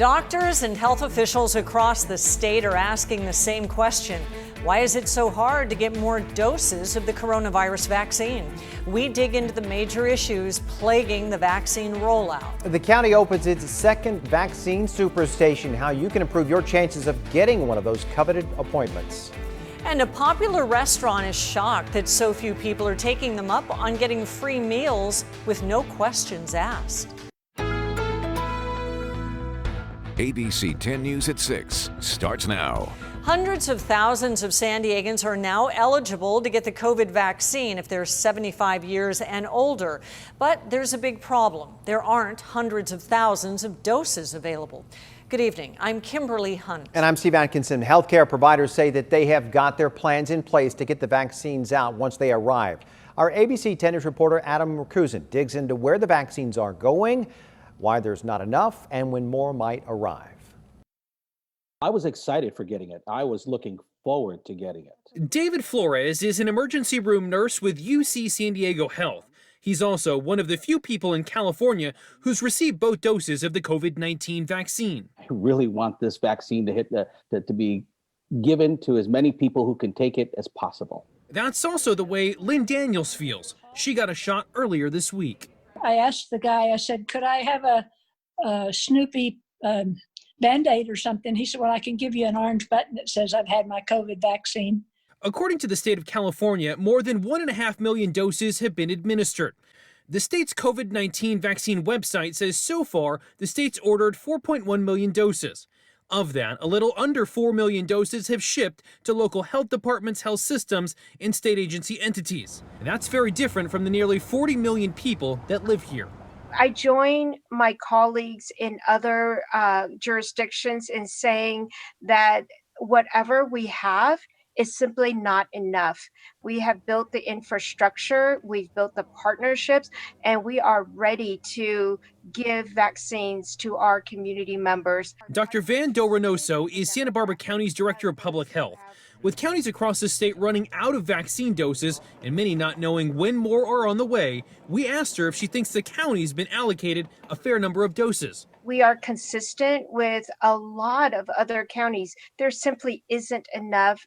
Doctors and health officials across the state are asking the same question. Why is it so hard to get more doses of the coronavirus vaccine? We dig into the major issues plaguing the vaccine rollout. The county opens its second vaccine superstation, how you can improve your chances of getting one of those coveted appointments. And a popular restaurant is shocked that so few people are taking them up on getting free meals with no questions asked. ABC 10 News at 6 starts now. Hundreds of thousands of San Diegans are now eligible to get the COVID vaccine if they're 75 years and older. But there's a big problem. There aren't hundreds of thousands of doses available. Good evening. I'm Kimberly Hunt. And I'm Steve Atkinson. Healthcare providers say that they have got their plans in place to get the vaccines out once they arrive. Our ABC 10 News reporter Adam Merkusen digs into where the vaccines are going, why there's not enough, and when more might arrive. I was excited for getting it. I was looking forward to getting it. David Flores is an emergency room nurse with UC San Diego Health. He's also one of the few people in California who's received both doses of the COVID-19 vaccine. I really want this vaccine to be given to as many people who can take it as possible. That's also the way Lynn Daniels feels. She got a shot earlier this week. I asked the guy, I said, could I have a Snoopy Band-Aid or something? He said, well, I can give you an orange button that says I've had my COVID vaccine. According to the state of California, more than 1.5 million doses have been administered. The state's COVID-19 vaccine website says so far the state's ordered 4.1 million doses. Of that, a little under 4 million doses have shipped to local health departments, health systems, and state agency entities. And that's very different from the nearly 40 million people that live here. I join my colleagues in other jurisdictions in saying that whatever we have is simply not enough. We have built the infrastructure, we've built the partnerships, and we are ready to give vaccines to our community members. Dr. Van Do Reynoso is Santa Barbara County's Director of Public Health. With counties across the state running out of vaccine doses and many not knowing when more are on the way, we asked her if she thinks the county's been allocated a fair number of doses. We are consistent with a lot of other counties. There simply isn't enough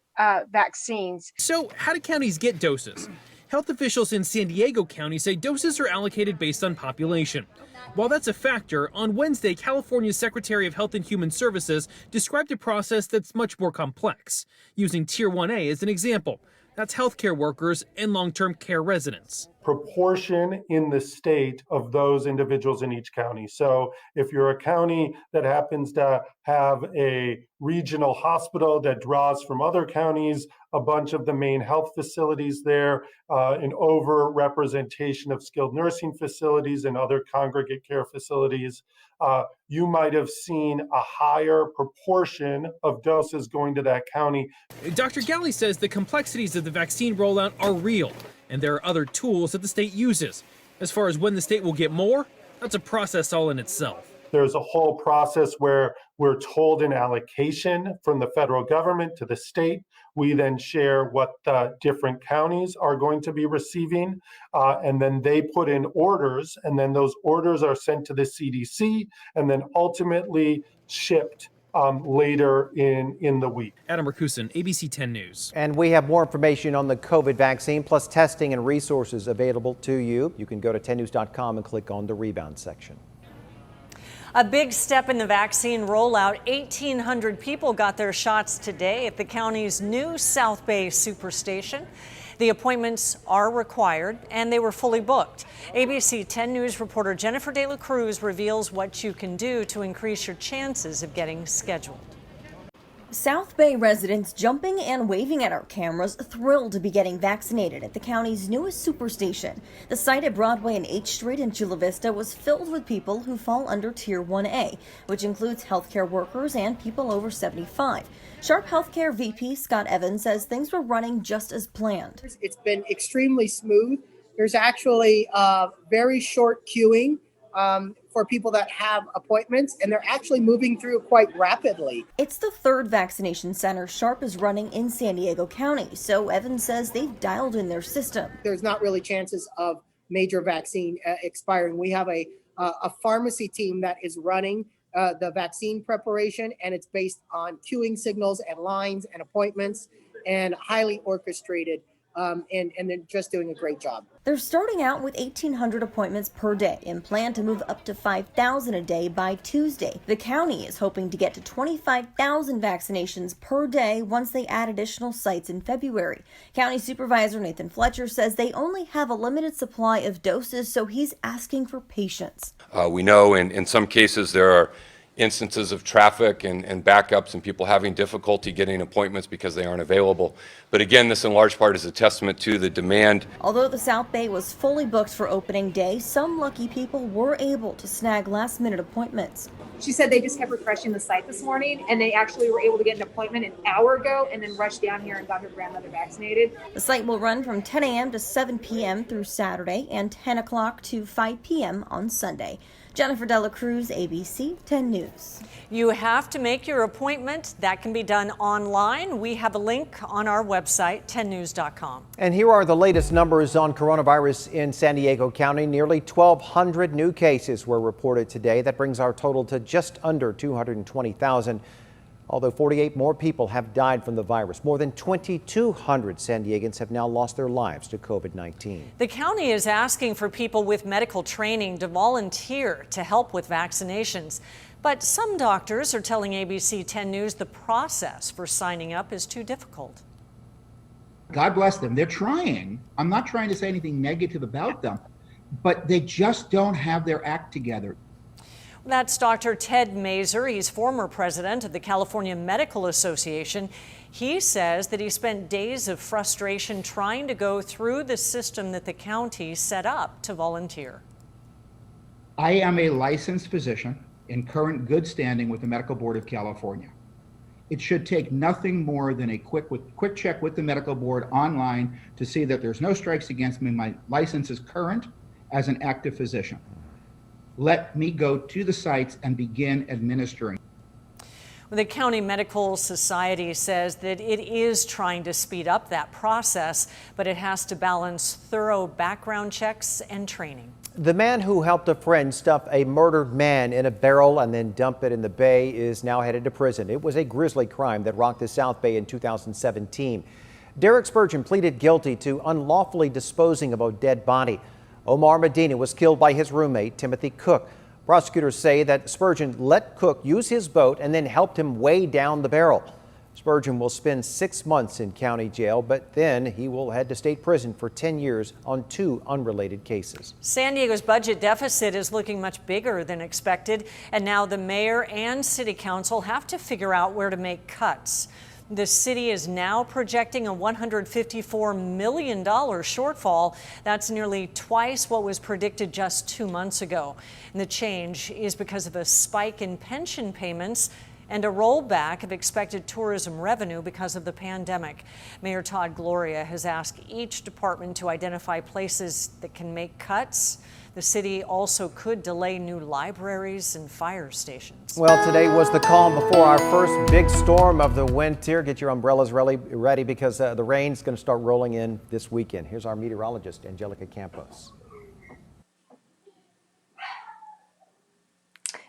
vaccines. So how do counties get doses? Health officials in San Diego County say doses are allocated based on population. While that's a factor, on Wednesday, California's Secretary of Health and Human Services described a process that's much more complex, using Tier 1A as an example. That's healthcare workers and long-term care residents. Proportion in the state of those individuals in each county. So if you're a county that happens to have a regional hospital that draws from other counties, a bunch of the main health facilities there, an over-representation of skilled nursing facilities and other congregate care facilities, you might have seen a higher proportion of doses going to that county. Dr. Galley says the complexities of the vaccine rollout are real, and there are other tools that the state uses. As far as when the state will get more, that's a process all in itself. There's a whole process where we're told an allocation from the federal government to the state. We then share what the different counties are going to be receiving, and then they put in orders, and then those orders are sent to the CDC and then ultimately shipped later in the week. Adam Merkusen, ABC 10 News. And we have more information on the COVID vaccine, plus testing and resources available to you. You can go to 10news.com and click on the Rebound section. A big step in the vaccine rollout. 1,800 people got their shots today at the county's new South Bay Superstation. The appointments are required, and they were fully booked. ABC 10 News reporter Jennifer De La Cruz reveals what you can do to increase your chances of getting scheduled. South Bay residents jumping and waving at our cameras, thrilled to be getting vaccinated at the county's newest superstation. The site at Broadway and H Street in Chula Vista was filled with people who fall under Tier 1A, which includes healthcare workers and people over 75. Sharp Healthcare VP Scott Evans says things were running just as planned. It's been extremely smooth. There's actually very short queuing for people that have appointments, and they're actually moving through quite rapidly. It's the third vaccination center Sharp is running in San Diego County, so Evans says they've dialed in their system. There's not really chances of major vaccine expiring. We have a pharmacy team that is running the vaccine preparation, and it's based on queuing signals and lines and appointments and highly orchestrated. And they're just doing a great job. They're starting out with 1,800 appointments per day and plan to move up to 5,000 a day by Tuesday. The county is hoping to get to 25,000 vaccinations per day once they add additional sites in February. County Supervisor Nathan Fletcher says they only have a limited supply of doses, so he's asking for patience. We know in some cases there are instances of traffic and backups and people having difficulty getting appointments because they aren't available. But again, this in large part is a testament to the demand. Although the South Bay was fully booked for opening day, some lucky people were able to snag last-minute appointments. She said they just kept refreshing the site this morning, and they actually were able to get an appointment an hour ago and then rushed down here and got her grandmother vaccinated. The site will run from 10 a.m. to 7 p.m. through Saturday and 10 o'clock to 5 p.m. on Sunday. Jennifer Dela Cruz, ABC 10 News. You have to make your appointment. That can be done online. We have a link on our website, 10news.com. And here are the latest numbers on coronavirus in San Diego County. Nearly 1,200 new cases were reported today. That brings our total to just under 220,000. Although 48 more people have died from the virus. More than 2,200 San Diegans have now lost their lives to COVID-19. The county is asking for people with medical training to volunteer to help with vaccinations. But some doctors are telling ABC 10 News the process for signing up is too difficult. God bless them. They're trying. I'm not trying to say anything negative about them, but they just don't have their act together. That's Dr. Ted Mazer. He's former president of the California Medical Association. He says that he spent days of frustration trying to go through the system that the county set up to volunteer. I am a licensed physician in current good standing with the Medical Board of California. It should take nothing more than a quick check with the medical board online to see that there's no strikes against me. My license is current as an active physician. Let me go to the sites and begin administering. The County Medical Society says that it is trying to speed up that process, but it has to balance thorough background checks and training. The man who helped a friend stuff a murdered man in a barrel and then dump it in the bay is now headed to prison. It was a grisly crime that rocked the South Bay in 2017. Derek Spurgeon pleaded guilty to unlawfully disposing of a dead body. Omar Medina was killed by his roommate, Timothy Cook. Prosecutors say that Spurgeon let Cook use his boat and then helped him weigh down the barrel. Spurgeon will spend 6 months in county jail, but then he will head to state prison for 10 years on 2 unrelated cases. San Diego's budget deficit is looking much bigger than expected, and now the mayor and city council have to figure out where to make cuts. The city is now projecting a $154 million shortfall. That's nearly twice what was predicted just 2 months ago. And the change is because of a spike in pension payments and a rollback of expected tourism revenue because of the pandemic. Mayor Todd Gloria has asked each department to identify places that can make cuts. The city also could delay new libraries and fire stations. Well, today was the calm before our first big storm of the winter. Get your umbrellas ready because the rain's going to start rolling in this weekend. Here's our meteorologist, Angelica Campos.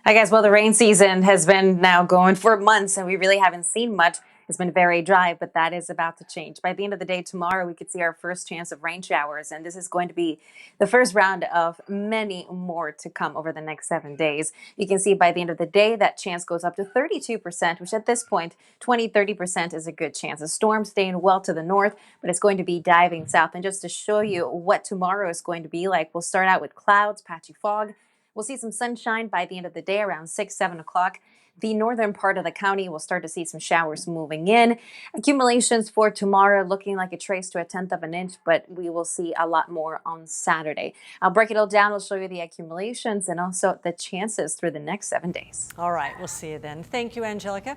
I guess, well, the rain season has been now going for months and we really haven't seen much. It's been very dry, but that is about to change. By the end of the day tomorrow, we could see our first chance of rain showers, and this is going to be the first round of many more to come over the next 7 days. You can see by the end of the day, that chance goes up to 32%, which at this point, 20-30% is a good chance. A storm staying well to the north, but it's going to be diving south. And just to show you what tomorrow is going to be like, we'll start out with clouds, patchy fog. We'll see some sunshine by the end of the day around 6-7 o'clock. The northern part of the county will start to see some showers moving in. Accumulations for tomorrow looking like a trace to 1/10 of an inch, but we will see a lot more on Saturday. I'll break it all down. I'll show you the accumulations and also the chances through the next 7 days. All right, we'll see you then. Thank you, Angelica.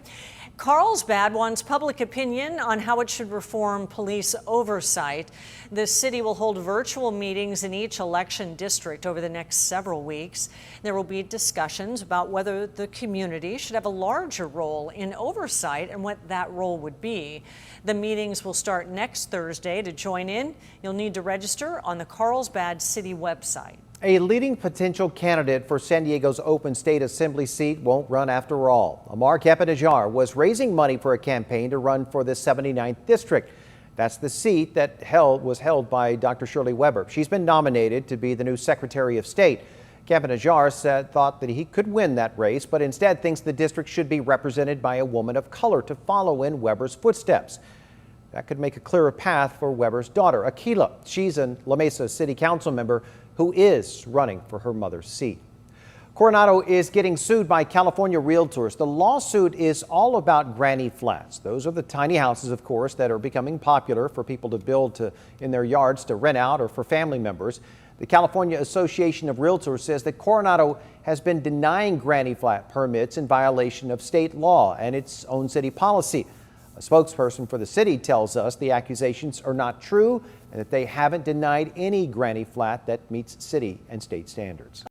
Carlsbad wants public opinion on how it should reform police oversight. The city will hold virtual meetings in each election district over the next several weeks. There will be discussions about whether the community should have a larger role in oversight and what that role would be. The meetings will start next Thursday. To join in, you'll need to register on the Carlsbad City website. A leading potential candidate for San Diego's open state assembly seat won't run after all. Amar Campa was raising money for a campaign to run for the 79th district. That's the seat that was held by Dr. Shirley Weber. She's been nominated to be the new Secretary of State. Campa thought that he could win that race, but instead thinks the district should be represented by a woman of color to follow in Weber's footsteps. That could make a clearer path for Weber's daughter, Akila. She's a La Mesa City Council member who is running for her mother's seat. Coronado is getting sued by California Realtors. The lawsuit is all about granny flats. Those are the tiny houses, of course, that are becoming popular for people to build in their yards to rent out or for family members. The California Association of Realtors says that Coronado has been denying granny flat permits in violation of state law and its own city policy. A spokesperson for the city tells us the accusations are not true and that they haven't denied any granny flat that meets city and state standards.